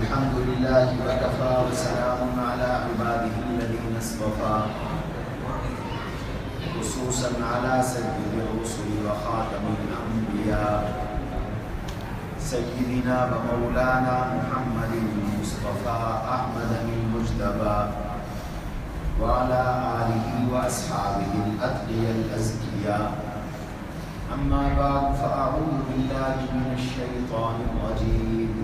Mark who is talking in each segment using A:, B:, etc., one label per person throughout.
A: الحمد لله وكفى وسلام على عباده الذين اصطفى خصوصا على سيد الرسل وخاتم الأنبياء سيدنا ومولانا محمد المصطفى أحمد المجتبى وعلى آله وأصحابه الأتقياء الأزكياء. أما بعد فأعوذ بالله من الشيطان الرجيم.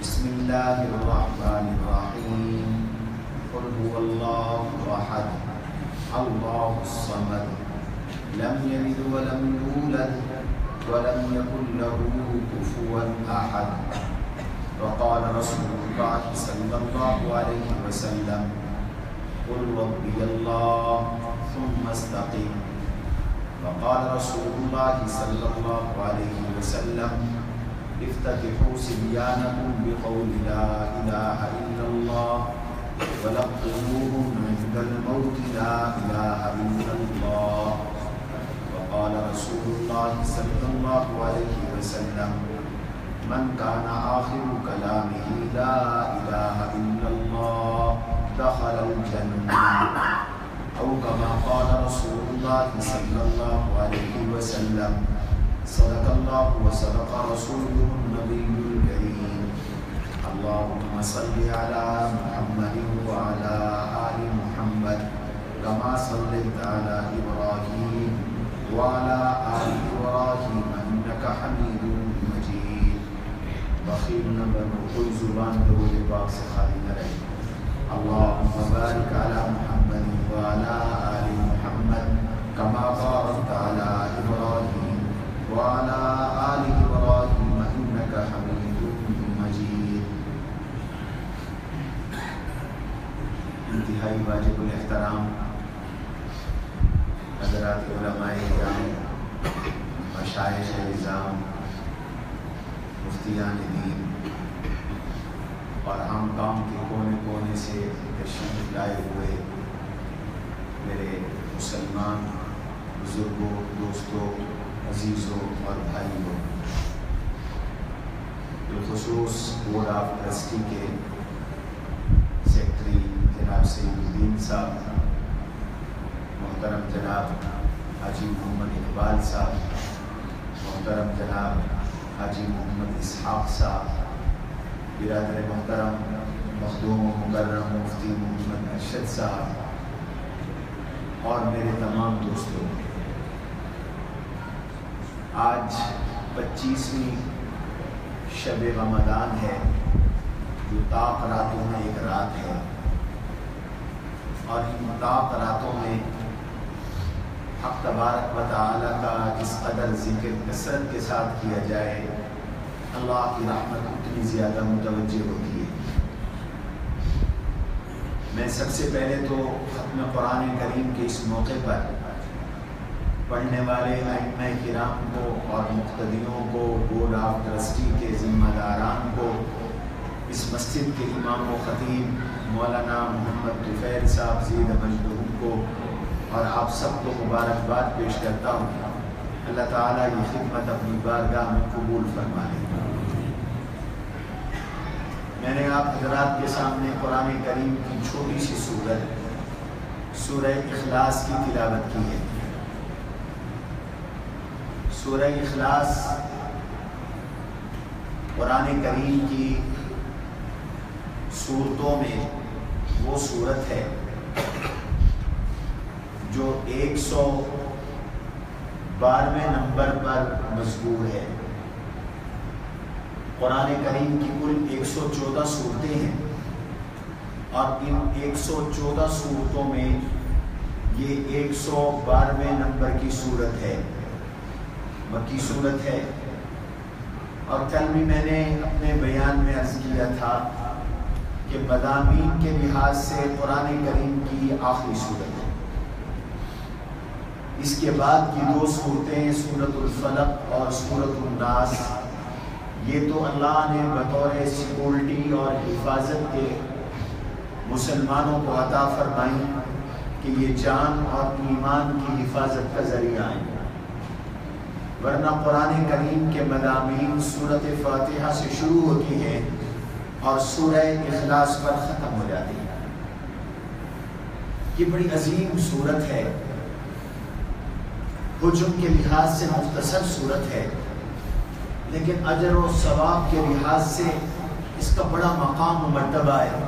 A: بسم الله الرحمن الرحيم. قل هو الله أحد الله الصمد لم يلد ولم يولد ولم يكن له كفوا أحد. وقال رسول الله صلى الله عليه وسلم قل ربي الله ثم استقم. وقال رسول الله صلى الله عليه وسلم افتتحوا صبيانكم بقول لا إله إلا الله ولقنوهم عند الموت لا إله إلا الله. وقال رسول الله صلى الله عليه وسلم من كان آخر كلامه لا إله إلا الله دخل الجنة. أو كما قال رسول الله صلى الله عليه وسلم صدق الله وصدق رسوله النبي الكريم. اللهم صل على محمد وعلى آل محمد كما صليت على إبراهيم وعلى آل إبراهيم إنك حميد مجيد. بخیل نہ بنو، کوئی زبان درود پاک سے خالی نہ رہے. اللهم بارك على محمد وعلى آل محمد كما باركت على إبراهيم وعلى آل إبراهيم إنك حميد مجيد. انتہائی واجب الاحترام حضرات علماء کرام، مشائخ نظام، مفتیان دین اور ہم کام کے کونے کونے سے تشریف لائے ہوئے میرے مسلمان بزرگوں، دوستوں، عزیزوں اور بھائیوں، بالخصوص بورڈ آف ٹرسٹی کے سیکرٹری جناب سید الدین صاحب، محترم جناب حاجی محمد اقبال صاحب، محترم جناب حاجی محمد اسحاق صاحب، برادر محترم مخدوم و مکرم مفتی محمد ارشد صاحب اور میرے تمام دوستوں، آج 25ویں شب رمضان ہے جو طاق راتوں میں ایک رات ہے، اور ان طاق راتوں میں حق تبارک و تعالیٰ کا جس قدر ذکر کثرت کے ساتھ کیا جائے اللہ کی رحمت اتنی زیادہ متوجہ ہوتی ہے. میں سب سے پہلے تو ختم قرآن کریم کے اس موقع پر پڑھنے والے ائمہ کرام کو اور مقتدیوں کو، بورڈ آف ٹرسٹی کے ذمہ داران کو، اس مسجد کے امام و خطیب مولانا محمد طفیل صاحب زید مجدہ کو اور آپ سب کو مبارکباد پیش کرتا ہوں. اللہ تعالیٰ یہ خدمت اپنی بارگاہ میں قبول فرما لے. میں نے آپ حضرات کے سامنے قرآن کریم کی چھوٹی سی سورت سورہ اخلاص کی تلاوت کی ہے. سورہ اخلاص قرآن کریم کی سورتوں میں وہ سورت ہے جو 112ویں نمبر پر مذکور ہے. قرآن کریم کی کل 114 صورتیں ہیں، اور ان 114 صورتوں میں یہ 112ویں نمبر کی صورت ہے، مکی صورت ہے. اور کل بھی میں نے اپنے بیان میں عرض کیا تھا کہ مضامین کے لحاظ سے قرآن کریم کی آخری صورت ہے. اس کے بعد کی دو صورتیں سورۃ الفلق اور سورۃ الناس، یہ تو اللہ نے بطور سیکورٹی اور حفاظت کے مسلمانوں کو عطا فرمائی کہ یہ جان اور ایمان کی حفاظت کا ذریعہ ہیں. ورنہ قرآن کریم کے مضامین سورۃ فاتحہ سے شروع ہوتی ہے اور سورہ اخلاص پر ختم ہو جاتی ہے۔ یہ بڑی عظیم سورت ہے، حجم کے لحاظ سے مختصر سورت ہے، لیکن اجر و ثواب کے لحاظ سے اس کا بڑا مقام و مرتبہ ہے۔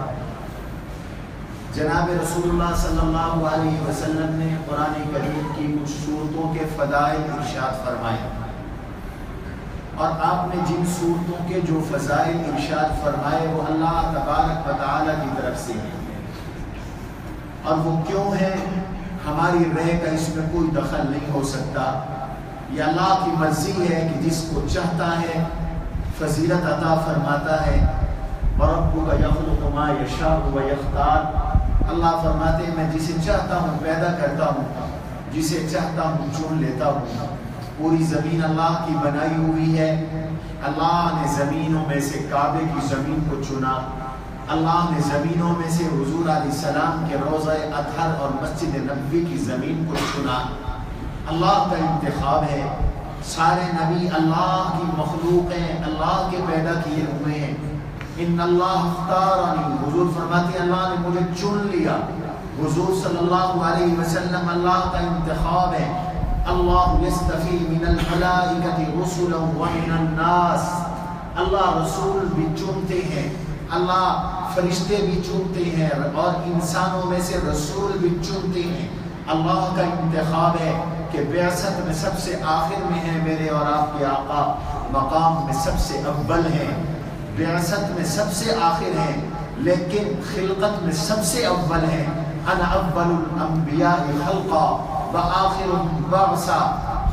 A: جناب رسول اللہ صلی اللہ علیہ وسلم نے قرآن کریم کی کچھ صورتوں کے فضائل ارشاد فرمائے، اور آپ نے جن صورتوں کے جو فضائل ارشاد فرمائے وہ اللہ تبارک و تعالیٰ کی طرف سے ہیں، اور وہ کیوں ہے ہماری رائے کا اس میں کوئی دخل نہیں ہو سکتا۔ یہ اللہ کی مرضی ہے کہ جس کو چاہتا ہے فضیلت عطا فرماتا ہے۔ وَرَبُّكَ يَخْلُقُ مَا يَشَاءُ وَيَخْتَارُ، اللہ فرماتے ہیں میں جسے چاہتا ہوں پیدا کرتا ہوں، جسے چاہتا ہوں چن لیتا ہوں۔ پوری زمین اللہ کی بنائی ہوئی ہے، اللہ نے زمینوں میں سے کعبے کی زمین کو چنا، اللہ نے زمینوں میں سے حضور علیہ السلام کے روضہ اطہر اور مسجد نبوی کی زمین کو چنا۔ اللہ کا انتخاب ہے، سارے نبی اللہ کی مخلوق ہیں، اللہ کے پیدا کیے ہوئے ہیں۔ ان اللہ اختارنی، حضور فرماتے ہیں اللہ نے مجھے چن لیا۔ حضور صلی اللہ علیہ وسلم اللہ کا انتخاب ہے۔ اللہ یستفی من الملائکۃ رسلا ومن الناس، اللہ رسول بھی چنتے ہیں، اللہ فرشتے بھی چنتے ہیں، اور انسانوں میں سے رسول بھی چنتے ہیں۔ اللہ کا انتخاب ہے کہ بعثت میں سب سے آخر میں ہے میرے اور آپ کے آقا، مقام میں سب سے اول ہیں، بعثت میں سب سے آخر ہیں، لیکن خلقت میں سب سے اول ہیں۔ انا اول الانبیاء خلقا وآخرهم بعثا،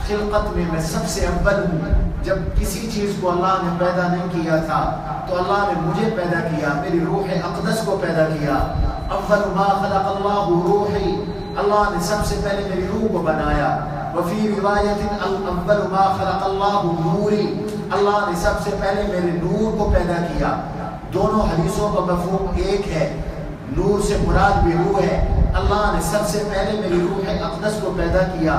A: خلقت میں سب سے اول ہوں۔ جب کسی چیز کو اللہ نے پیدا نہیں کیا تھا تو اللہ نے مجھے پیدا کیا، میری روح اقدس کو پیدا کیا۔ اول ما خلق اللہ روحی، اللہ نے سب سے پہلے میری روح کو بنایا۔ وفی روایت اول ما خلق اللہ نوری، اللہ نے سب سے پہلے میرے نور کو پیدا کیا۔ دونوں حدیثوں کا مفہوم ایک ہے، نور سے مراد بھی روح ہے۔ اللہ نے سب سے پہلے میری روح اقدس کو پیدا کیا،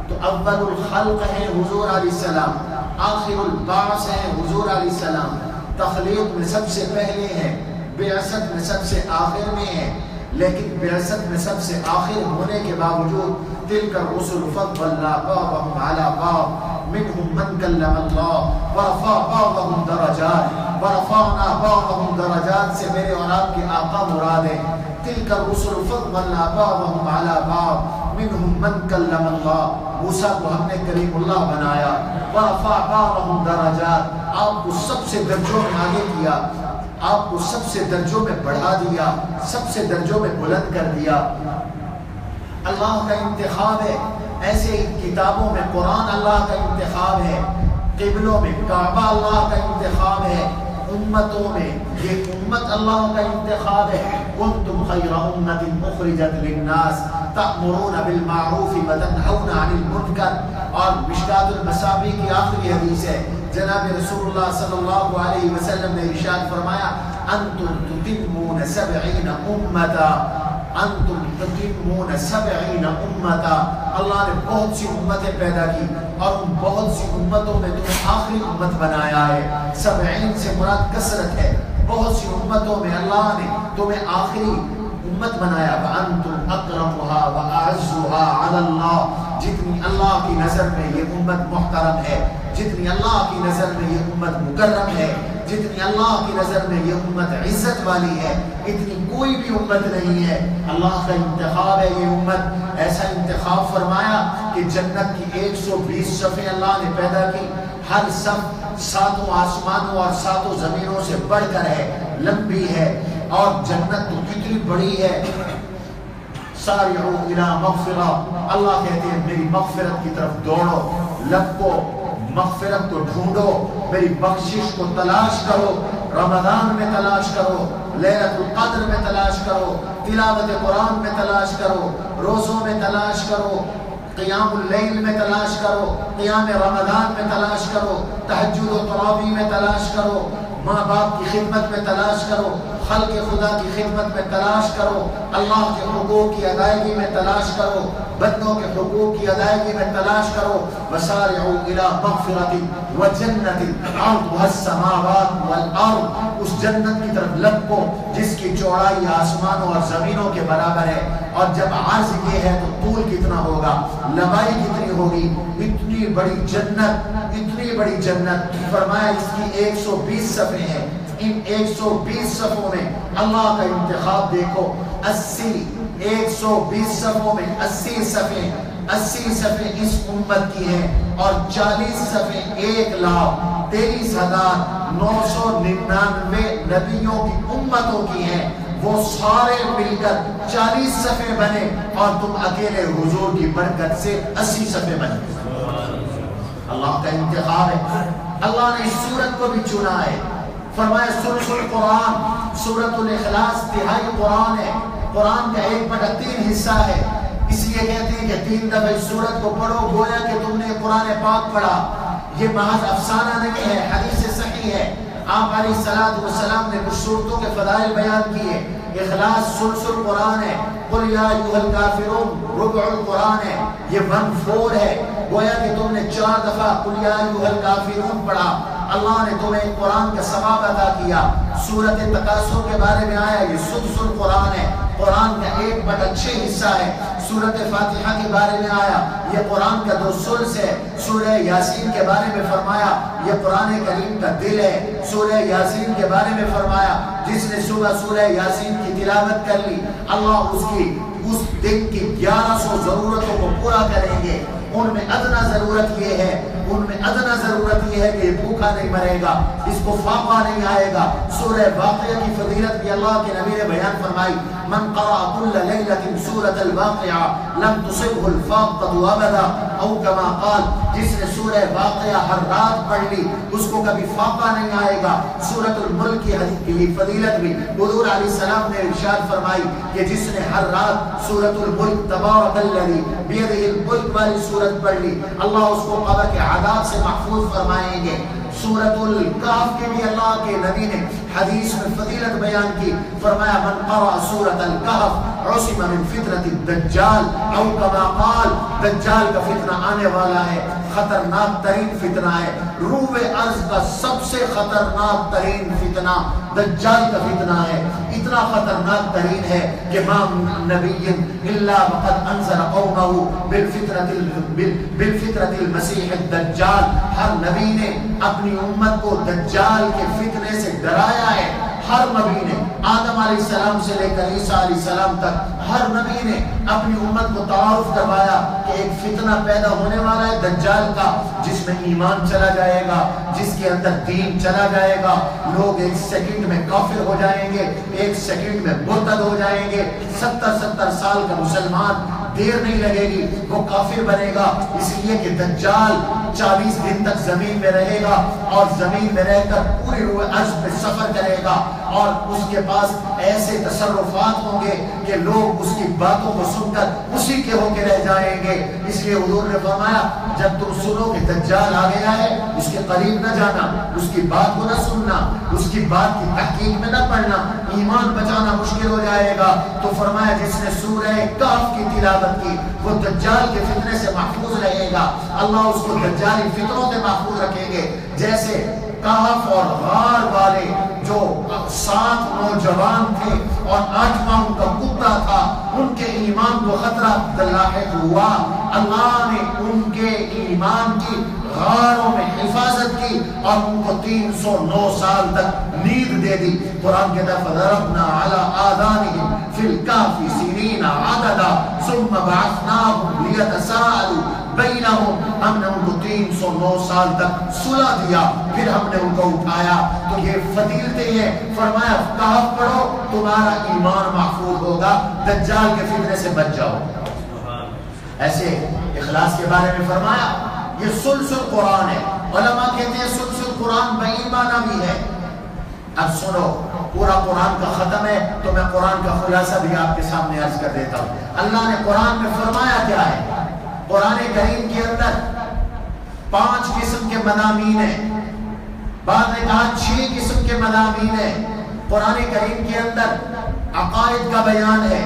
A: تو اول الخلق ہے حضور علیہ السلام، آخر البعث ہے حضور علیہ السلام۔ تخلیق میں سب سے پہلے ہے، بعثت میں سب سے آخر میں ہے، لیکن بعثت میں سب سے آخر ہونے کے باوجود تلک الرسل فضلنا بعضهم على بعض منهم من کلم اللہ ورفع بعضهم درجات، ورفعنا بعضهم درجات سے میرے اور آپ کے آقا مراد ہے۔ تلک الرسل فضلنا بعضهم على بعض منهم من کلم اللہ، موسیٰ کو ہم نے کلیم اللہ بنایا۔ ورفع بعضهم درجات، آپ کو سب سے درجوں میں آگے کیا، آپ کو سب سے درجوں میں بڑھا دیا، سب سے درجوں میں بلند کر دیا۔ اللہ کا انتخاب ہے، ایسے ہی کتابوں میں قرآن اللہ کا انتخاب ہے، قبلوں میں کعبہ اللہ کا انتخاب ہے، امتوں میں یہ امت اللہ کا انتخاب ہے۔ کنتم خیر امت اخرجت للناس تأمرون بالمعروف وتنہون عن المنکر، اور مشکاۃ المصابیح کی آخری حدیث ہے، جناب رسول اللہ صلی اللہ علیہ وسلم نے ارشاد فرمایا انتم تتمون 70 امتا، انتم تتمون 70 امتا، اللہ نے بہت سی امتیں پیدا کی اور ان بہت سی امتوں میں تمہیں آخری امت بنایا ہے۔ 70 سے مراد کثرت ہے، بہت سی امتوں میں اللہ نے تمہیں آخری امت بنایا۔ وَأَنْتُمْ أَقْرَبُهَا وَأَعَزُّهَا عَلَى اللَّهِ، جتنی اللہ کی نظر میں یہ امت محترم ہے، جتنی اللہ کی نظر میں یہ امت مکرم ہے، جتنی اللہ کی نظر میں یہ امت عزت والی ہے، اتنی کوئی بھی امت نہیں ہے۔ اللہ کا انتخاب ہے یہ امت، ایسا انتخاب فرمایا کہ جنت کی 120 صفیں اللہ نے پیدا کی، ہر صف 7 آسمانوں اور 7 زمینوں سے بڑھ کر ہے، لمبی ہے، اور جنت تو کتنی بڑی ہے۔ سارعوا الی مغفرہ، اللہ کہتے ہیں میری مغفرت کی طرف دوڑو، لپکو، مغفرت کو ڈھونڈو، میری بخشش کو تلاش کرو، رمضان میں تلاش کرو، لیلۃ القدر میں تلاش کرو، تلاوت قرآن میں تلاش کرو، روزوں میں تلاش کرو، قیام اللیل میں تلاش کرو، قیام رمضان میں تلاش کرو، تہجد و تراویح میں تلاش کرو، ماں باپ کی خدمت میں تلاش کرو، خلق خدا کی خدمت میں تلاش کرو، اللہ کے حقوق کی ادائیگی میں تلاش کرو، بندوں کے حقوق کی ادائیگی میں تلاش کرو۔ وسارعوا الی مغفرۃ وجنۃ عرضها السماوات والارض، اس جنت کی طرف لپکو جس کی چوڑائی آسمانوں اور زمینوں کے برابر ہے، اور جب عرض یہ ہے تو طول کتنا ہوگا، لمبائی کتنی ہوگی، اتنی بڑی جنت، اتنی بڑی جنت۔ فرمایا اس کی 120 صفحے ہیں، ان 120 صفوں میں اللہ کا انتخاب دیکھو، 120 صفوں میں 80 صفحے اس امت کی ہیں، اور 40 صفحے 1,23,999 نبیوں کی امتوں کی ہیں، وہ سارے مل کر 40 صفحے بنے، اور تم اکیلے حضور کی برکت سے 80 صفحے بنے۔ اللہ کا انتخاب ہے، اللہ نے اس سورت کو بھی چنا ہے۔ فرمایا ثلث القرآن، سورۃ الاخلاص تہائی قرآن ہے، قرآن کا 1/3 حصہ ہے، اس لیے کہتے ہیں کہ 3 دفعہ اس سورت کو پڑھو گویا کہ تم نے قرآن پاک پڑھا۔ یہ محض افسانہ نہیں ہے، حدیث صحیح ہے۔ آپ علیہ السلام نے کچھ صورتوں کے فضائل بیان کیے۔ اخلاص ثلث القرآن ہے، قل یا ایھا الکافرون ربع القرآن ہے، یہ 1/4 ہے، گویا کہ تم نے 4 دفعہ قل یا ایھا الکافرون پڑھا۔ اللہ نے تمہیں قرآن کا ثواب عطا کیا۔ سورۃ تکاثر کے بارے میں آیا، یہ سدس القرآن ہے، قرآن کا 1/6 حصہ ہے۔ سورۃ فاتحہ کے بارے میں آیا، یہ قرآن کا 2 ثلث ہے۔ سورہ یاسین کے بارے میں فرمایا، یہ قرآن کریم کا دل ہے۔ سورہ یاسین کے بارے میں فرمایا، جس نے صبح سورہ یاسین کی تلاوت کر لی، اللہ اس دن کی 1100 ضرورتوں کو پورا کریں گے۔ ان میں ادنا ضرورت یہ ہے کہ یہ بھوکا نہیں مرے گا، اس کو فاقہ نہیں آئے گا۔ سورہ واقعہ کی فضیلت بھی اللہ کے نبی نے بیان فرمائی، من قرأ كل ليلة سورة الواقعة لم تصبه الفاقة ابدا، او كما قال، جس نے سورہ واقعہ ہر رات پڑھ لی اس کو کبھی فاقہ نہیں آئے گا۔ سورۃ الملک کی فضیلت بھی حضور علیہ السلام نے ارشاد فرمائی کہ جس نے ہر رات سورۃ الملک تبارک الذی بیدہ الملک والی سورت پڑھ لی، اللہ اس کو قبر کے عذاب سے محفوظ فرمائیں گے۔ سورۃ الکہف کے بھی اللہ کے نبی نے حدیث میں فضیلت بیان کی، فرمایا من قرأ سورۃ الکہف عصم من فتنة الدجال، او کما قال، دجال کا فتنہ آنے والا ہے، خطرناک ترین فتنہ ہے۔ روح ارض کا سب سے خطرناک ترین فتنہ دجال کا فتنہ ہے، اتنا خطرناک ترین ہے کہ ما نبی الا وقد انذر قومه بالفتنة المسیح الدجال، ہر نبی نے اپنی امت کو دجال کے فتنے سے ڈرایا ہے۔ ہر نبی نے، آدم علیہ السلام سے لے کر عیسیٰ علیہ السلام تک، ہر نبی نے اپنی امت کو تعارف کروایا کہ ایک فتنہ پیدا ہونے والا ہے دجال کا، جس میں ایمان چلا جائے گا، جس کے اندر دین چلا جائے گا، لوگ 1 سیکنڈ میں کافر ہو جائیں گے، 1 سیکنڈ میں مرتد ہو جائیں گے، 70 سال کا مسلمان دیر نہیں لگے گی وہ کافر بنے گا، اس لیے کہ دجال 40 دن تک زمین میں رہے گا، اور زمین میں رہ کر پوری روح ارض پہ سفر کرے گا، اور اس کے پاس ایسے تصرفات ہوں گے کہ لوگ اس کی باتوں کو سن کر اسی کے ہو کے رہ جائیں گے۔ اس لیے حضور نے فرمایا جب تم سنو کہ دجال آ گیا ہے، اس کے قریب نہ جانا، اس کی بات کو نہ سننا، اس کی بات کی تحقیق میں نہ پڑھنا، ایمان بچانا مشکل ہو جائے گا۔ تو فرمایا جس نے سورہ کہف کی تلاوت کی وہ دجال کے فتنے سے محفوظ رہے گا، اللہ اس کو دجالی فتنوں سے محفوظ رکھیں گے۔ جیسے کہف اور غار والے جو 7 نوجوان تھے اور 8واں ان کا کتا تھا، ان کے ایمان کو خطرہ لاحق ہوا، اللہ نے ان کے ایمان کی غاروں میں حفاظت کی اور ان کو 309 سال تک نیند دے دی۔ قرآن کہتا ہے فَضَرَبْنَا عَلَىٰ آذَانِهِمْ فِي الْكَهْفِ سِنِينَ عَدَدًا ثُمَّ بَعَثْنَاهُمْ لِيَتَسَاءَلُوا بَيْنَهُمْ، ہم نے ان کو 309 سال تک سلا دیا، پھر ہم نے ان کو اٹھایا۔ تو یہ فضیلتیں ہیں۔ فرمایا کہف پڑھو تمہارا ایمان محفوظ ہوگا، دجال کے فتنے سے بچ جاؤ۔ ایسے اخلاص کے بارے میں فرمایا یہ ثلث القرآن ہے۔ علماء کہتے ہیں ثلث القرآن بئی معنی بھی ہے۔ اب سنو، پورا قرآن کا ختم ہے تو میں قرآن کا خلاصہ بھی آپ کے سامنے عرض کر دیتا ہوں۔ اللہ نے قرآن میں فرمایا کیا ہے؟ قرآن کریم کے اندر 5 قسم کے مضامین ہیں۔ بعد نے کہا 6 قسم کے مضامین ہیں قرآن کریم کے اندر، عقائد کا بیان ہے،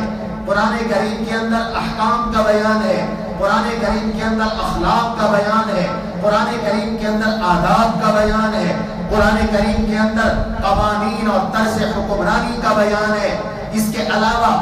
A: قرآن کریم کے اندر احکام کا بیان ہے، قرآن کریم کے اندر اخلاق کا بیان ہے، قرآن کریم کے اندر آداب کا بیان ہے، قرآن کریم کے اندر قوانین اور طرز حکمرانی کا بیان ہے۔ اس کے علاوہ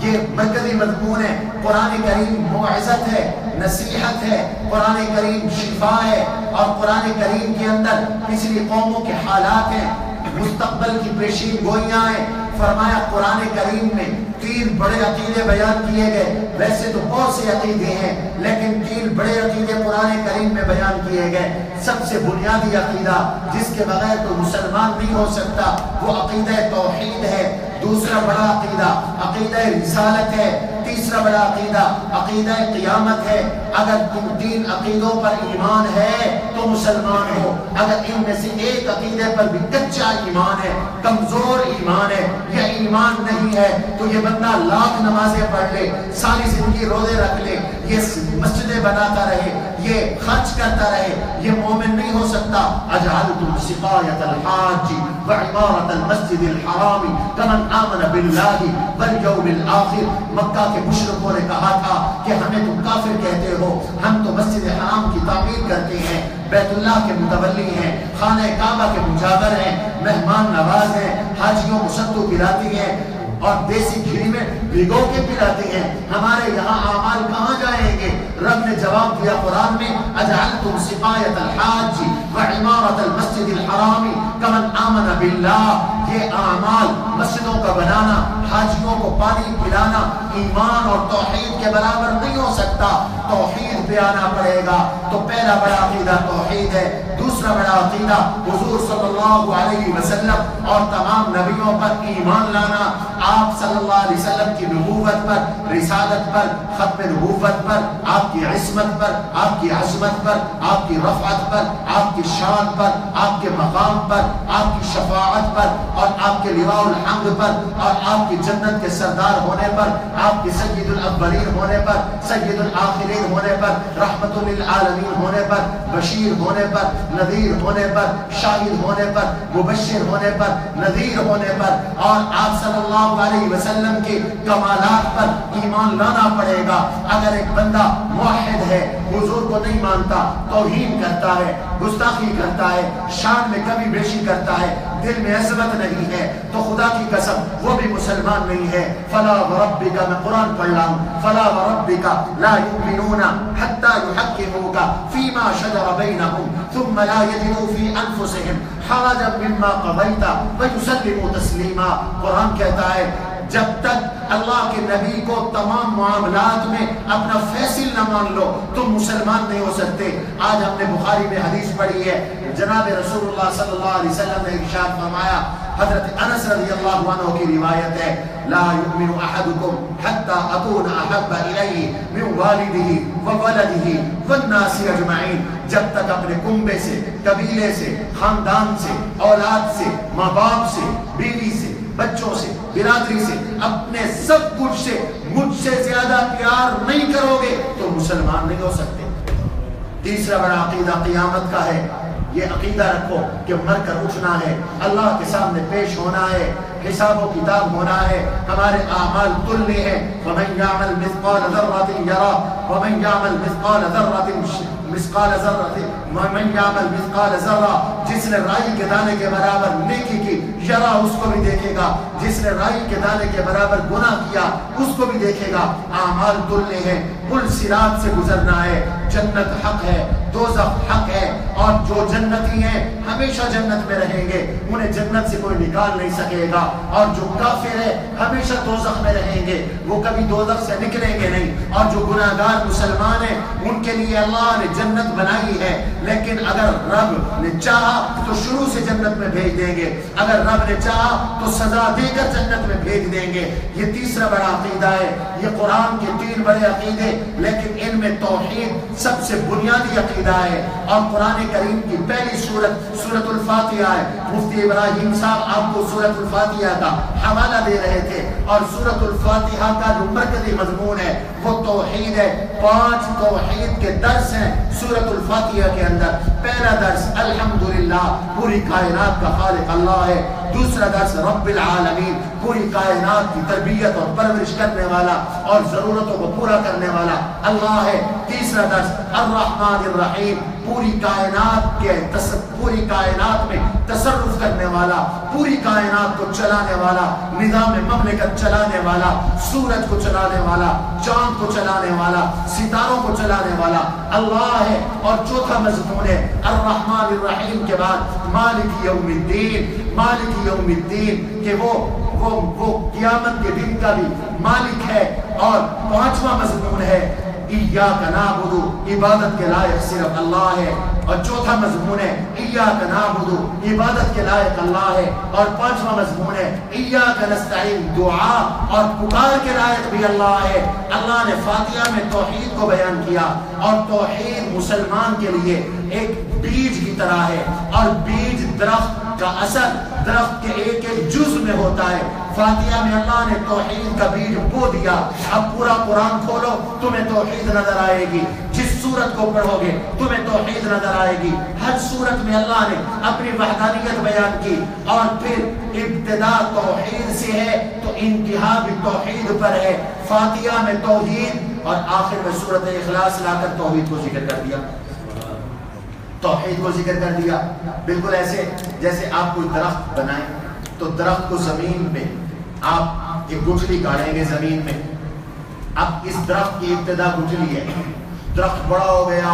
A: یہ مرکزی مضمون ہے، قرآن کریم موعظت ہے، نصیحت ہے، قرآن کریم شفا ہے، اور قرآن کریم کے اندر پچھلی قوموں کے حالات ہیں، مستقبل کی پیشین گوئیاں ہیں۔ فرمایا قرآن کریم میں 3 بڑے عقیدے بیان کیے گئے، ویسے تو بہت سے عقیدے ہیں لیکن 3 بڑے عقیدے قرآن کریم میں بیان کیے گئے۔ سب سے بنیادی عقیدہ جس کے بغیر تو مسلمان نہیں ہو سکتا وہ عقیدہ توحید ہے۔ دوسرا بڑا عقیدہ عقیدہ رسالت ہے۔ تیسرا بڑا عقیدہ عقیدہ قیامت ہے۔ اگر تم 3 عقیدوں پر ایمان ہے تو مسلمان ہو، اگر ان میں سے ایک عقیدے پر بھی کچا ایمان ہے، کمزور ایمان ہے، یا ایمان نہیں ہے تو یہ بندہ لاکھ نمازیں پڑھ لے، ساری زندگی روزے رکھ لے، یہ مسجدیں بناتا رہے، یہ خرچ کرتا رہے، یہ مومن نہیں ہو سکتا۔ اجعلتم سقایۃ الحاج وعمارۃ المسجد الحرام کمن آمن باللہ والیوم الآخر۔ مکہ کے مشرکوں نے کہا تھا کہ ہمیں تم کافر کہتے ہو، ہم تو مسجد حرام کی تعمیر کرتے ہیں، بیت اللہ کے متولی ہیں، خانہ کعبہ کے مجاور ہیں، مہمان نواز ہیں، حاجیوں کو ستو پلاتی ہیں اور دیسی گھی میں بھگو کے پلاتے ہیں، ہمارے یہاں اعمال کہاں جائیں گے؟ رب نے جواب دیا قرآن میں اجعلتم سقایۃ الحاج وعمارۃ المسجد الحرام کمن آمن باللہ۔ یہ اعمال مسجدوں کا بنانا، حاجیوں کو پانی پلانا ایمان اور توحید کے برابر نہیں ہو سکتا، توحید پہ آنا پڑے گا۔ تو پہلا بڑا عقیدہ توحید ہے۔ دوسرا بڑا عقیدہ حضور صلی اللہ علیہ وسلم اور تمام نبیوں پر ایمان لانا، آپ صلی اللہ علیہ وسلم کی نبوت پر، رسالت پر، ختم نبوت پر، آپ کی عصمت پر، آپ کی عظمت پر، آپ کی رفعت پر، آپ کی شان پر، آپ کے مقام پر، آپ کی شفاعت پر، اور آپ کے لواء الحمد پر، اور آپ کی جنت کے سردار ہونے پر، آپ کی سید الاولین ہونے پر، سید الآخرین ہونے پر، رحمت للعالمین ہونے پر، بشیر ہونے پر، نذیر ہونے پر، شاہد ہونے پر، مبشر ہونے پر، نذیر ہونے پر، اور آپ صلی اللہ علیہ وسلم کے کمالات پر ایمان لانا پڑے گا۔ اگر ایک بندہ موحد ہے، حضور کو نہیں مانتا، توہین کرتا ہے، گستاخی کرتا ہے، شان میں کمی بیشی کرتا ہے، دل میں عظمت نہیں ہے، تو خدا کی قسم وہ بھی مسلمان نہیں ہے۔ فلا وربک، میں قرآن پڑھ رہا ہوں، فلا وربک لا یؤمنون حتی یحکموک فیما شجر بینہم ثم لا یجدوا فی انفسہم حرجا مما قضیت ویسلموا تسلیما۔ قرآن کہتا ہے جب تک اللہ کے نبی کو تمام معاملات میں اپنا فیصل نہ مان لو تم مسلمان نہیں ہو سکتے۔ آج ہم نے بخاری میں حدیث پڑھی ہے، جناب رسول اللہ صلی اللہ علیہ وسلم نے ارشاد فرمایا، حضرت انس رضی اللہ عنہ کی روایت ہے، لا یؤمن احدکم حتی اکون احب الیہ من والدہ وولدہ والناس اجمعین۔ جب تک اپنے کنبے سے، قبیلے سے، خاندان سے، اولاد سے، ماں باپ سے، بیوی سے، بچوں سے، برادری سے، اپنے سب کچھ سے مجھ سے زیادہ پیار نہیں کرو گے تو مسلمان نہیں ہو سکتے۔ تیسرا بڑا عقیدہ قیامت کا ہے۔ یہ عقیدہ رکھو کہ مر کر اٹھنا ہے، اللہ کے سامنے پیش ہونا ہے، حساب و کتاب ہونا ہے، ہمارے اعمال تلنے ہیں۔ وَمَنْ يَعْمَلْ مِثْقَالَ ذَرَّةٍ يَرَهُ وَمَنْ يَعْمَلْ مِثْقَالَ ذَرَّةٍ، جس نے رائی کے دانے کے برابر نیکی کی یرا اس کو بھی دیکھے گا، جس نے رائی کے دانے کے برابر گناہ کیا اس کو بھی دیکھے گا۔ اعمال تلنے ہیں، پل صراط سے گزرنا ہے۔ جنت حق ہے، دوزخ حق ہے، اور جو جنتی ہیں ہمیشہ جنت میں رہیں گے، انہیں جنت سے کوئی نکال نہیں سکے گا، اور جو کافر ہے ہمیشہ دوزخ میں رہیں گے، وہ کبھی دوزخ سے نکلیں گے نہیں۔ اور جو گناہگار مسلمان ہیں ان کے لیے اللہ نے جنت بنائی ہے، لیکن اگر رب نے چاہا تو شروع سے جنت میں بھیج دیں گے، اگر رب نے چاہا تو سزا دے کر جنت میں بھیج دیں گے۔ یہ تیسرا بڑا عقیدہ ہے۔ یہ قرآن کے 3 بڑے عقیدے، لیکن ان میں توحید سب سے بنیادی عقیدہ ہے۔ اور قرآن کریم کی پہلی سورۃ الفاتحہ ہے۔ مفتی ابراہیم صاحب آپ کو سورۃ الفاتحہ کا حوالہ دے رہے تھے، اور سورۃ الفاتحہ کا جو مرکزی مضمون ہے وہ توحید ہے۔ 5 توحید کے درس ہیں سورۃ الفاتحہ کے اندر۔ پہلا درس الحمدللہ پوری کائنات کا خالق اللہ ہے. دوسرا درس رب العالمین پوری کائنات کی تربیت اور پرورش کرنے والا اور ضرورتوں کو پورا کرنے والا اللہ ہے. تیسرا درس الرحمن الرحیم پوری کائنات میں تصرف کرنے والا، پوری کائنات کو چلانے والا، نظام مملکت چلانے والا، سورج کو چلانے والا، چاند کو چلانے والا، ستاروں کو چلانے والا اللہ ہے. اور چوتھا مضمون ہے الرحمن الرحیم کے بعد مالک یوم الدین، مالک یوم الدین کہ وہ قیامت کے دن کا بھی مالک ہے. اور پانچواں مضمون ہے ایاک نعبد، عبادت کے لائق صرف اللہ ہے. اور چوتھا مضمون ہے ایاک نعبد، عبادت کے لائق اللہ ہے. اور پانچواں مضمون ہے ایاک نستعین، دعا اور پکار کے لائق بھی اللہ ہے. اللہ نے فاتحہ میں توحید کو بیان کیا، اور توحید مسلمان کے لیے ایک بیج کی طرح ہے، اور بیج درخت کا اثر درخت کے ایک ایک جز میں ہوتا ہے. فاتحہ میں اللہ نے توحید کا بیج بو دیا. اب پورا قرآن کھولو تمہیں توحید نظر آئے گی، جس سورت کو پڑھو گے تمہیں توحید نظر آئے گی. ہر سورت میں اللہ نے اپنی وحدانیت بیان کی، اور پھر ابتدا توحید سے ہے تو انتہا بھی توحید پر ہے. فاتحہ میں توحید اور آخر میں سورت اخلاص لا کر توحید کو ذکر کر دیا، توحید کو ذکر کر دیا. بالکل ایسے جیسے آپ کوئی درخت بنائیں تو درخت کو زمین میں آپ ایک گٹھلی گاڑیں گے زمین میں. اب اس درخت کی ابتدا گٹھلی ہے، درخت بڑا ہو گیا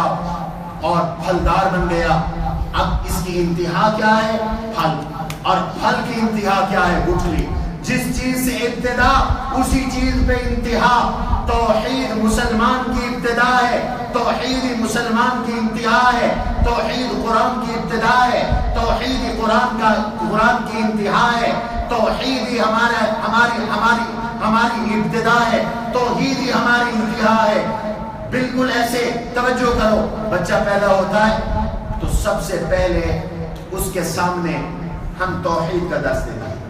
A: اور پھلدار بن گیا. اب اس کی انتہا کیا ہے؟ پھل. اور پھل کی انتہا کیا ہے؟ گٹھلی. جس چیز سے ابتدا اسی چیز پہ انتہا. توحید مسلمان کی ابتدا ہے، توحید مسلمان کی انتہا ہے. توحید قرآن کی ابتدا ہے، توحید قرآن کی انتہا ہے. توحید ہی ہماری ابتدا ہے، توحید ہی ہماری انتہا ہے. بالکل ایسے توجہ کرو، بچہ پیدا ہوتا ہے تو سب سے پہلے اس کے سامنے ہم توحید کا درس دیتے ہیں.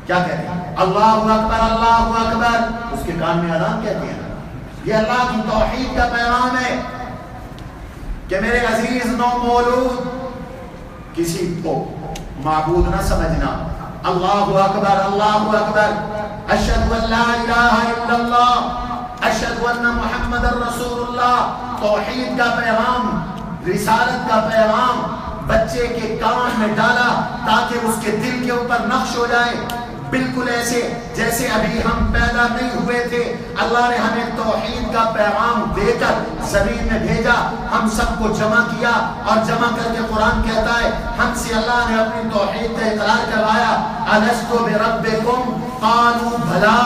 A: کیا کہتے ہیں؟ اللہ اکبر، اللہ اکبر. اس کے کان میں اذان کہتے ہیں. یہ اللہ کی توحید کا پیغام ہے کہ میرے عزیز نو مولود کسی کو معبود نہ سمجھنا. اللہ اکبر، اللہ اکبر. اشہد ان لا الہ الا اللہ، اشہد ان محمد رسول اللہ. توحید کا پیغام، رسالت کا پیغام بچے کے کان میں ڈالا تاکہ اس کے دل کے اوپر نقش ہو جائے. بالکل ایسے جیسے ابھی ہم پیدا نہیں ہوئے تھے، اللہ نے ہمیں توحید کا پیغام دے کر زمین میں بھیجا، ہم سب کو جمع کیا، اور جمع کر کے قرآن کہتا ہے ہم سے اللہ نے اپنی توحید کا اقرار کروایا. الست بربکم قالوا بھلا،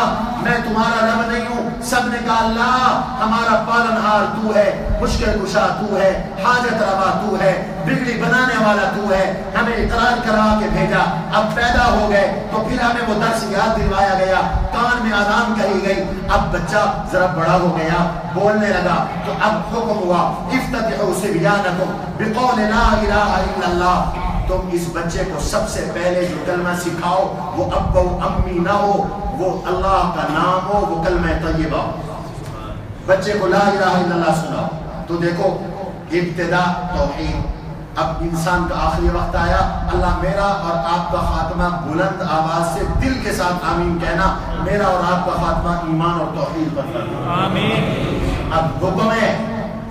A: میں تمہارا رب نہیں ہوں؟ سب نے کہا اللہ ہمارا پالنہار تو ہے، مشکل کشا تو ہے، حاجت روا تو ہے، بگڑی بنانے والا تو ہے. ہمیں اقرار کروا کے بھیجا. اب پیدا ہو گئے تو پھر ہمیں وہ درس یاد دلوایا گیا، کان میں اذان کہی گئی. اب بچہ ذرا بڑا ہو گیا، بولنے لگا، تو اب حکم ہوا افتتحوا صبیانکم بقول لا الہ الا اللہ. تم اس بچے کو سب سے پہلے جو کلمہ سکھاؤ وہ ابا و امی نہ ہو، وہ اللہ کا نام ہو، وہ کلمہ طیبہ. بچے کو لا الہ الا اللہ سناؤ. تو دیکھو ابتدا توحید. اب انسان کا آخری وقت آیا. اللہ میرا اور آپ کا خاتمہ بلند آواز سے دل کے ساتھ آمین کہنا، میرا اور آپ کا خاتمہ ایمان اور توحید پر کرنا. آمین. اب حکم ہے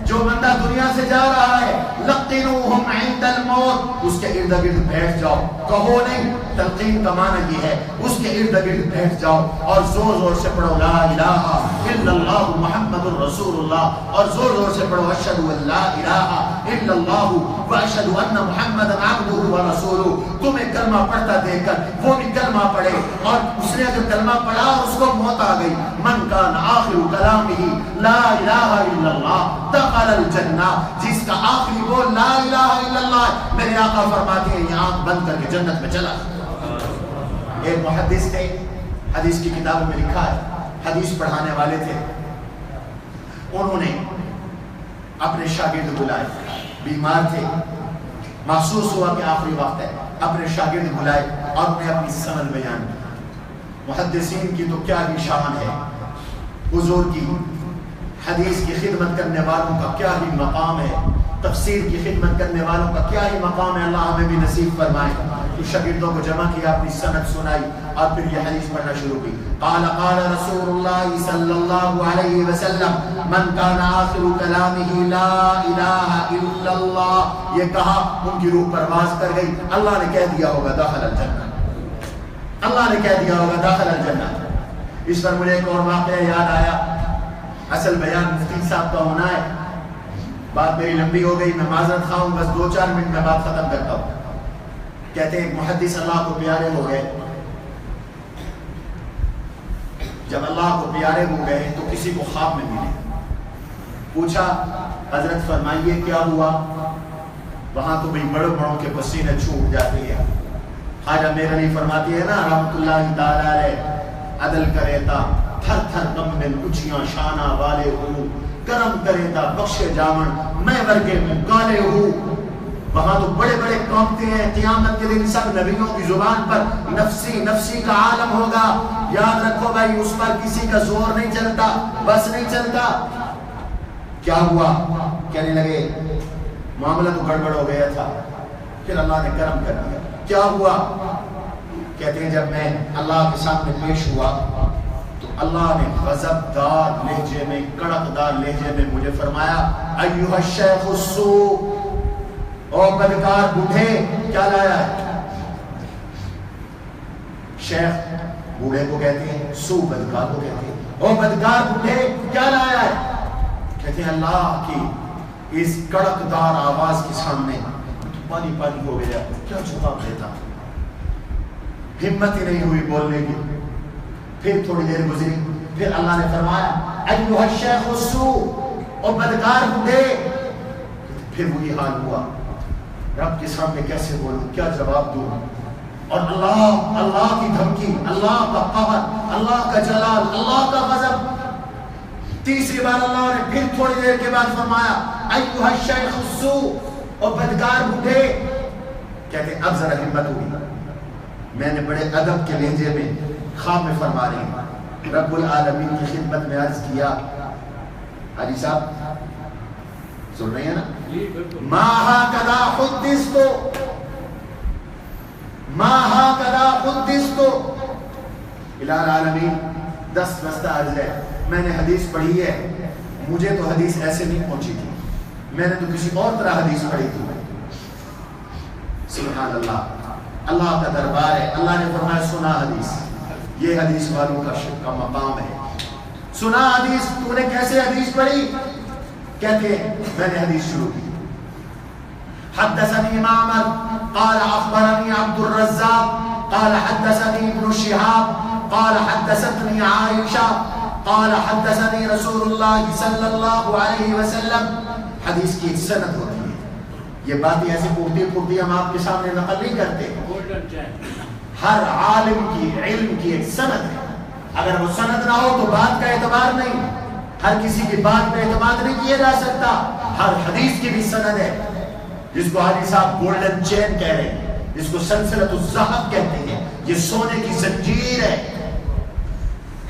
A: جو بندہ دنیا سے جا رہا ہے لقنوہم عند الموت، اس کے ارد گرد بیٹھ جاؤ. کہو نہیں، تلقین کا معنی یہ ہے اس کے ارد گرد بیٹھ جاؤ اور زور زور سے پڑھو لا الہ الا اللہ محمد الرسول اللہ، اور زور زور سے پڑھو اشہد ان لا الہ الا اللہ واشہد ان محمد عبدہ ورسولہ. تمہیں کلمہ پڑھتا دیکھ کر وہ بھی کلمہ پڑھے، اور اس نے جو کلمہ پڑھا اس کو موت آ گئی. من کان آخر کلامہ لا الہ الا اللہ دخل الجنہ. جس کا آخری بول لا الہ الا اللہ، میرے آقا فرماتے ہیں یہ آنکھ بند کر کے جنت میں چلا. ایک محدث تھے، حدیث کی کتابوں میں لکھا ہے، حدیث پڑھانے والے تھے. انہوں نے اپنے شاگرد بلائے، بیمار تھے، محسوس ہوا کہ آخری وقت ہے، اپنے شاگرد بلائے اور انہیں اپنی سند بیان کی. محدثین کی تو کیا ہی شان ہے، حضور کی حدیث کی خدمت کرنے والوں کا کیا ہی مقام ہے. تفسیر کی خدمت کرنے والوں کا کیا ہی مقام ہے، اللہ ہمیں بھی نصیب فرمائے۔ تو شاگردوں کو جمع کیا، اپنی سند سنائی اور پھر یہ حدیث پڑھنا شروع کی۔ قال قال رسول اللہ صلی اللہ علیہ وسلم من کان آخر کلامہ لا الہ الا اللہ، یہ کہا ان کی روح پرواز کر گئی، اللہ نے کہہ دیا ہوگا داخل الجنہ، اللہ نے کہہ دیا ہوگا داخل الجنہ۔ اس پر مجھے ایک اور واقعہ یاد آیا، اصل بیان مفتی صاحب کا ہونا ہے، بات میری لمبی ہو گئی، میں معذرت خواہ ہوں، بس 2-4 منٹ میں بات ختم کرتا ہوں۔ کہتے ہیں ایک محدث اللہ کو پیارے ہو گئے، جب اللہ کو پیارے ہو گئے تو کسی کو خواب میں ملے، پوچھا حضرت فرمائیے کیا ہوا؟ وہاں تو بھئی بڑوں بڑوں کے پسینے چھوٹ جاتے ہیں۔ خواجہ میرانی فرماتی ہے نا رحمت اللہ تعالی علیہ، عدل کرے تا تھر تھر کم میں اچھیاں شانہ والے ہوں، کرم کرے تا بخش جامن میں ورگے میں گالے ہوں۔ وہاں تو بڑے بڑے کانپتے ہیں، قیامت کے دن سب نبیوں کی زبان پر نفسی نفسی کا عالم ہوگا۔ یاد رکھو بھائی، اس پر کسی کا زور نہیں چلتا، بس نہیں چلتا۔ کیا ہوا؟ کہنے لگے معاملہ تو گڑبڑ ہو گیا تھا، پھر اللہ نے کرم کر دیا۔ کیا ہوا؟ کہتے ہیں جب میں اللہ کے سامنے پیش ہوا تو اللہ نے غضب دار لہجے میں، کڑک دار لہجے میں مجھے فرمایا ایھا الشیخ السوء، او بدکار بوڑھے کیا لایا ہے؟ شیخ بوڑھے کو کہتے ہیں، سو بدکار کو کہتے ہیں، او بدکار بوڑھے کیا لایا ہے؟ کہتے ہیں اللہ کی اس کڑک دار آواز کے سامنے پانی پانی ہو گیا، کیا جواب دیتا؟ ہمت ہی نہیں ہوئی بولنے کی۔ پھر تھوڑی دیر گزری، پھر اللہ نے فرمایا ایھا الشیخ السوء، او بدکار بوڑھے۔ پھر وہی حال ہوا، رب کے سامنے کیسے بولوں، کیا جواب دوں؟ اور اللہ کی دھمکی، اللہ کا قہر، اللہ کا جلال، اللہ کا غضب۔ تیسری بار اللہ نے پھر تھوڑی دیر کے بعد فرمایا ایھا الشیخ السوء، اور بدکار بوڑھے۔ کہتے اب ذرا ہمت ہوئی، میں نے بڑے ادب کے لہجے میں خواب میں فرما رہی ہوں، رب العالمین کی خدمت میں عرض کیا، حاجی صاحب سن رہے ہیں نا، ما ہاکذا حدثت، ما ہاکذا حدثت، الہ العالمین دست بستہ عرض ہے، میں نے حدیث پڑھی ہے، مجھے تو حدیث ایسے نہیں پہنچی تھی، میں نے تو کسی اور طرح حدیث پڑھی تھی۔ سبحان اللہ، اللہ کا دربار ہے۔ اللہ نے فرمایا سنا حدیث، یہ حدیث والوں کا مقام ہے۔ سنا حدیث، تو نے کیسے حدیث پڑھی؟ کہتے ہیں میں نے حدیث شروع کی، حدثني معمر قال اخبرني عبد الرزاق قال حدثني ابن شهاب قال حدثتني عائشة قال حدثني رسول الله صلی اللہ علیہ وسلم۔ حدیث کی ایک سند ہوتی ہے، یہ باتیں ایسے پورتی پورتی ہم آپ کے سامنے نقل نہیں کرتے، ہر عالم کی علم کی ایک سند ہے، اگر وہ سند نہ ہو تو بات کا اعتبار نہیں، ہر کسی کی بات پہ اعتماد نہیں کیا جا سکتا۔ ہر حدیث کی بھی سند ہے، جس کو حاجی صاحب گولڈن چین کہہ رہے ہیں، جس کو سلسلۃ الذہب کہتے ہیں، یہ سونے کی زنجیر ہے۔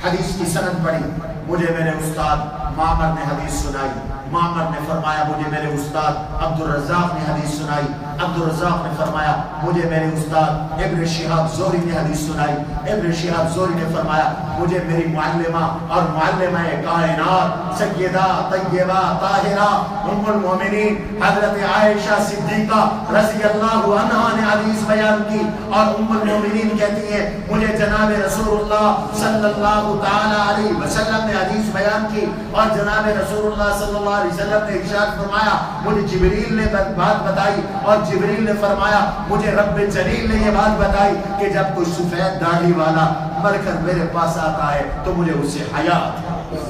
A: حدیث کی سند پڑھی، مجھے میرے استاد معمر نے حدیث سنائی، معمر نے فرمایا مجھے میرے استاد عبد الرزاق نے حدیث سنائی، عبد الرزاق نے فرمایا مجھے میرے استاد ابن شہاب زہری نے حدیث سنائی، ابن شہاب زہری نے فرمایا مجھے میری معلمہ اور معلمہ کائنات سیدہ طیبہ طاہرہ ام المومنین حضرت عائشہ صدیقہ رضی اللہ عنہا نے حدیث بیان کی، اور ام المومنین کہتی ہیں مجھے جناب رسول اللہ صلی اللہ تعالی علیہ وسلم نے حدیث بیان کی، اور جناب رسول اللہ صلی اللہ علیہ وسلم نے ارشاد فرمایا مجھے جبریل نے بات بتائی، اور جبریل نے فرمایا مجھے رب جلیل نے یہ بات بتائی کہ جب کوئی سفید داڑھی والا مر کر میرے پاس آتا ہے تو مجھے اس سے حیا آتی ہے۔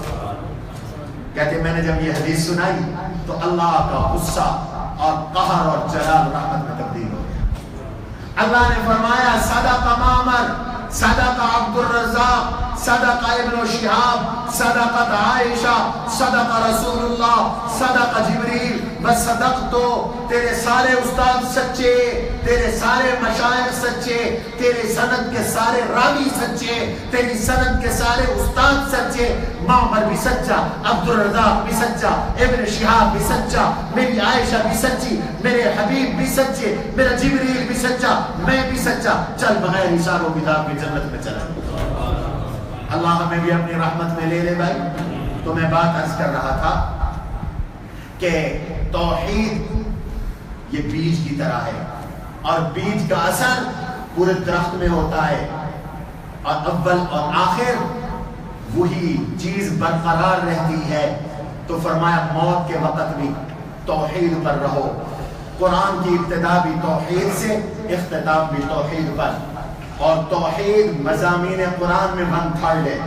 A: کہتے میں نے جب یہ حدیث سنائی تو اللہ کا غصہ اور قہر اور جلال رحمت میں تبدیل ہو گیا۔ اللہ نے فرمایا صدق معمر، صدق عبد الرزاق، صدق ابن شہاب، صدقت عائشہ، صدق رسول اللہ، صدق جبریل، وصدقتو، تیرے سارے استاد سچے، تیرے سارے مشائخ سچے، تیرے سند کے سارے راوی سچے، تیری سند کے سارے استاد سچے، معمر بھی سچا، عبدالرزاق بھی سچا، ابن شہاب بھی سچا، میری عائشہ بھی سچی، میرے حبیب بھی سچے، میرا جبریل بھی سچا، میں بھی سچا، چل بغیر حساب و کتاب کی جنت میں چلا۔ اللہ ہمیں بھی اپنی رحمت میں لے لے بھائی۔ تو میں بات عرض کر رہا تھا کہ توحید یہ بیج کی طرح ہے، اور بیج کا اثر پورے درخت میں ہوتا ہے، اور اول اور آخر وہی چیز برقرار رہتی ہے۔ تو فرمایا موت کے وقت بھی توحید پر رہو۔ قرآن کی ابتدا بھی توحید سے، اختتام بھی توحید پر، اور توحید مضامین قرآن میں 1/3 ہے،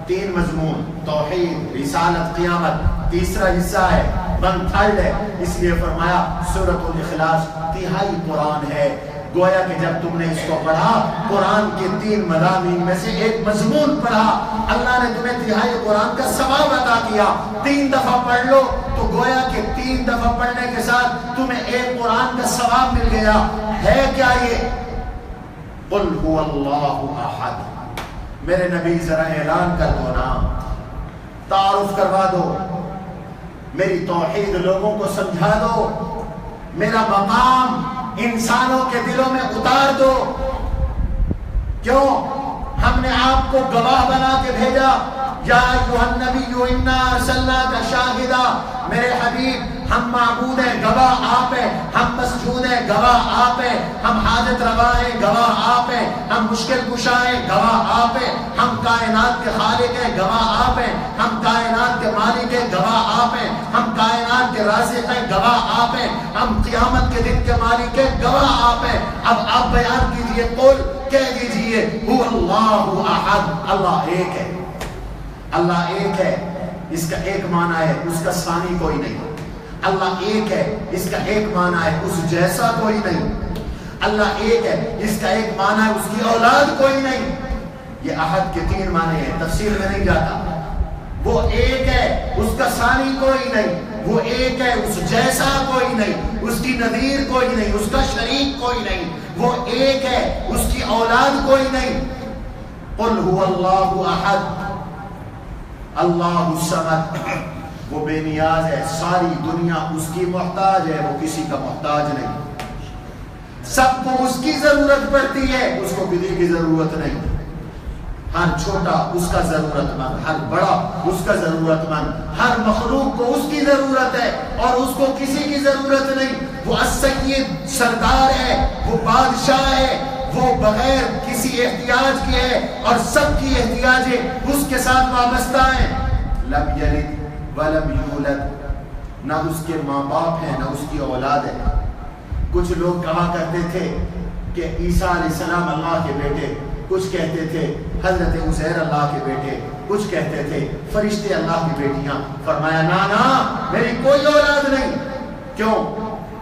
A: 3 مضمون، توحید، رسالت، قیامت، تیسرا حصہ ہے 1/3 ہے، اس لیے فرمایا سورۃ الاخلاص تہائی قرآن ہے۔ گویا کہ جب تم نے اس کو پڑھا، قرآن کے 3 مضامین میں سے ایک مضمون پڑھا، اللہ نے تمہیں تہائی قرآن کا ثواب عطا کیا۔ 3 دفعہ پڑھ لو تو گویا کہ 3 دفعہ پڑھنے کے ساتھ تمہیں ایک قرآن کا ثواب مل گیا۔ ہے کیا یہ؟ قل هو اللہ احد۔ میرے نبی ذرا اعلان کر دو نا، تعارف کروا دو، میری توحید لوگوں کو سمجھا دو، میرا مقام انسانوں کے دلوں میں اتار دو۔ کیوں؟ ہم نے آپ کو گواہ بنا کے بھیجا، یا ایھا النبی انا ارسلناک شاہدا، میرے حبیب ہم معبود ہیں، گواہ آپ ہیں، ہم مسجود ہیں، گواہ آپ ہیں، ہم حاجت روا ہیں، گواہ آپ ہیں، ہم مشکل کشا ہیں، گواہ آپ ہیں، ہم کائنات کے خالق ہیں، گواہ آپ ہیں، ہم کائنات کے مالک ہیں، گواہ آپ ہیں، ہم کائنات کے رازق ہیں، گواہ آپ ہیں، ہم قیامت کے دن کے مالک ہیں، گواہ آپ ہیں۔ اب آپ بیان کیجئے، قل، کہہ دیجئے، هو اللہ احد، اللہ ایک ہے، اللہ ایک ہے، اس کا ایک معنی ہے اس کا ثانی کوئی نہیں۔ اللہ ایک ہے، اس کا ایک معنی ہے اس جیسا کوئی نہیں۔ اللہ ایک ہے، اس کا ایک معنی ہے اس کی اولاد کوئی نہیں۔ یہ احد کے 3 معنی ہیں، تفسیر میں نہیں جاتا۔ وہ ایک ہے، اس کا ثانی کوئی نہیں، وہ ایک ہے، اس جیسا کوئی نہیں، اس کی نظیر کوئی نہیں، اس کا شریک کوئی نہیں، وہ ایک ہے، اس کی اولاد کوئی نہیں۔ قل هو اللہ احد اللہ الصمد، وہ بے نیاز ہے، ساری دنیا اس کی محتاج ہے، وہ کسی کا محتاج نہیں، سب کو اس کی ضرورت پڑتی ہے، اس کو کسی کی ضرورت نہیں۔ ہر چھوٹا اس کا ضرورت مند، ہر بڑا اس کا ضرورت مند، ہر مخلوق کو اس کی ضرورت ہے اور اس کو کسی کی ضرورت نہیں۔ وہ السید، سردار ہے، وہ بادشاہ ہے، وہ بغیر کسی احتیاج کے ہے اور سب کی احتیاجیں اس کے ساتھ وابستہ ہیں۔ لم یلد ولم یولد، نہ اس کے ماں باپ ہیں نہ اس کی اولاد ہے۔ کچھ لوگ کہا کرتے تھے کہ عیسیٰ علیہ السلام اللہ کے بیٹے، کچھ کہتے تھے حضرت عزیر اللہ کے بیٹے، کچھ کہتے تھے فرشتے اللہ کی بیٹیاں۔ فرمایا نا، میری کوئی اولاد نہیں۔ کیوں؟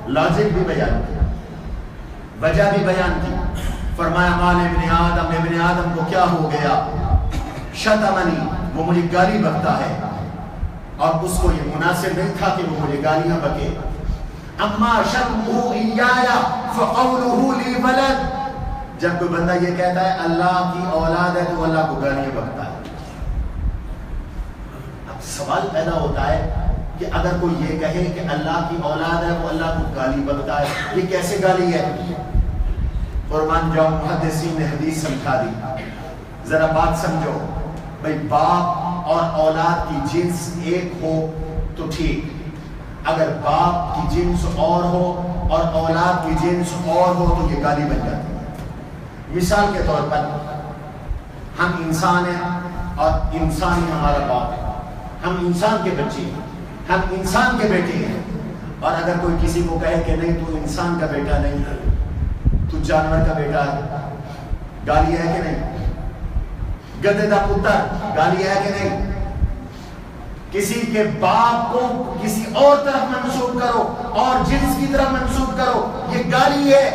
A: لاجک بھی بیان کی، وجہ بھی بیان کی۔ فرمایا مال ابن آدم کو کیا ہو گیا؟ شتمنی، وہ مجھے گالی بکتا ہے، اور اس کو یہ مناسب نہیں تھا کہ وہ مجھے گالیاں بکے۔ اما شتمہ ایایا فقولہ لی ولد، جب کوئی بندہ یہ کہتا ہے اللہ کی اولاد ہے تو اللہ کو گالیاں بکتا ہے۔ اب سوال پیدا ہوتا ہے کہ اگر کوئی یہ کہے کہ اللہ کی اولاد ہے وہ اللہ کو گالی بکتا ہے، یہ کیسے گالی ہے؟ قربان جاؤ، محدثین نے حدیث سمجھا دی، ذرا بات سمجھو بھئی، باپ اور اولاد کی جنس ایک ہو تو ٹھیک، اگر باپ کی جنس اور ہو اور اولاد کی جنس اور ہو تو یہ گالی بن جاتی ہے۔ مثال کے طور پر ہم انسان ہیں اور انسان ہی ہمارا باپ ہے، ہم انسان کے بچے ہیں، ہم انسان کے بیٹے ہیں، اور اگر کوئی کسی کو کہے کہ نہیں تو انسان کا بیٹا نہیں ہے، تو جانور کا بیٹا ہے، گالی ہے کہ نہیں؟ گدے دا پتر، گالی ہے کہ نہیں؟ کسی کے باپ کو کسی اور طرف منسوب کرو اور جنس کی طرف منسوب کرو، یہ گالی ہے۔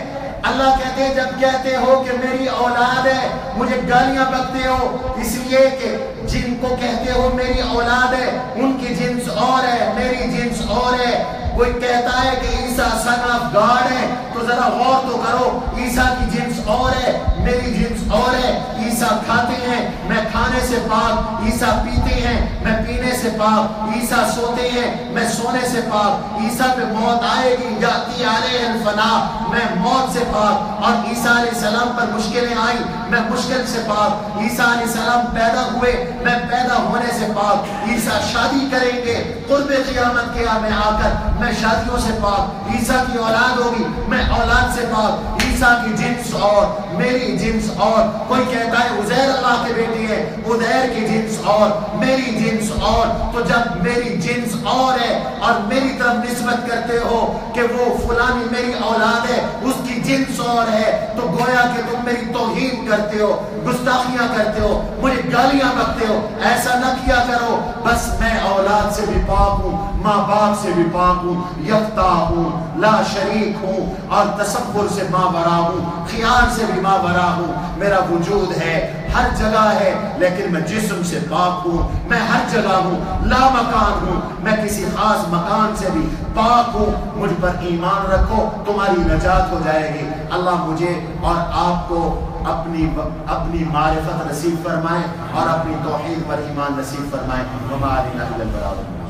A: اللہ کہتے ہیں جب کہتے ہو کہ میری اولاد ہے، مجھے گالیاں بکتے ہو، اس لیے کہ جن کو کہتے ہو میری اولاد ہے ان کی جنس اور ہے، میری جنس اور ہے۔ کوئی کہتا ہے کہ عیسیٰ سن آف گاڈ ہے، تو ذرا غور تو کرو، عیسیٰ کی جنس اور ہے، میری جنس اور ہے۔ عیسیٰ کھاتے ہیں، میں کھانے سے پاک، عیسیٰ پیتے ہیں، میں پینے سے پاک، عیسیٰ سوتے ہیں، میں سونے سے پاک، عیسیٰ پہ موت آئے گی، یاتی علیہ الفنا، میں موت سے پاک، اور عیسیٰ علیہ السلام پر مشکلیں آئیں، میں مشکل سے پاک، عیسیٰ علیہ السلام پیدا ہوئے، میں پیدا ہونے سے پاک، عیسیٰ شادی کریں گے قرب قیامت کے میں آ کر، میں شادیوں سے پاک، عیسیٰ کی اولاد ہوگی، میں اولاد سے پاک، عیسیٰ کی جنس اور، میری جنس اور۔ کوئی کہتا ہے عزیر اللہ کے بیٹی ہے، عزیر کی جنس اور، میری جنس اور۔ تو جب میری جنس اور ہے اور میری طرف نسبت کرتے ہو کہ وہ فلانی میری اولاد ہے، اس کی جنس اور ہے، تو گویا کہ تم میری توہین کرتے ہو، گستاخیاں کرتے ہو، مجھے گالیاں بکتے ہو۔ ایسا نہ کیا کرو، بس میں اولاد سے بھی پاک ہوں، ماں باپ سے بھی پاک ہوں، یکتا ہوں، لا شریک ہوں، اور تصور سے ماں برا ہوں، خیال سے بھی ماں برا ہوں۔ میرا وجود ہے، ہر جگہ ہے، لیکن میں جسم سے پاک ہوں، میں ہر جگہ ہوں، لا مکان ہوں، میں کسی خاص مکان سے بھی پاک ہوں۔ مجھ پر ایمان رکھو، تمہاری نجات ہو جائے گی۔ اللہ مجھے اور آپ کو اپنی معرفت نصیب فرمائے اور اپنی توحید پر ایمان نصیب فرمائے۔ وما علینا الا البلاغ۔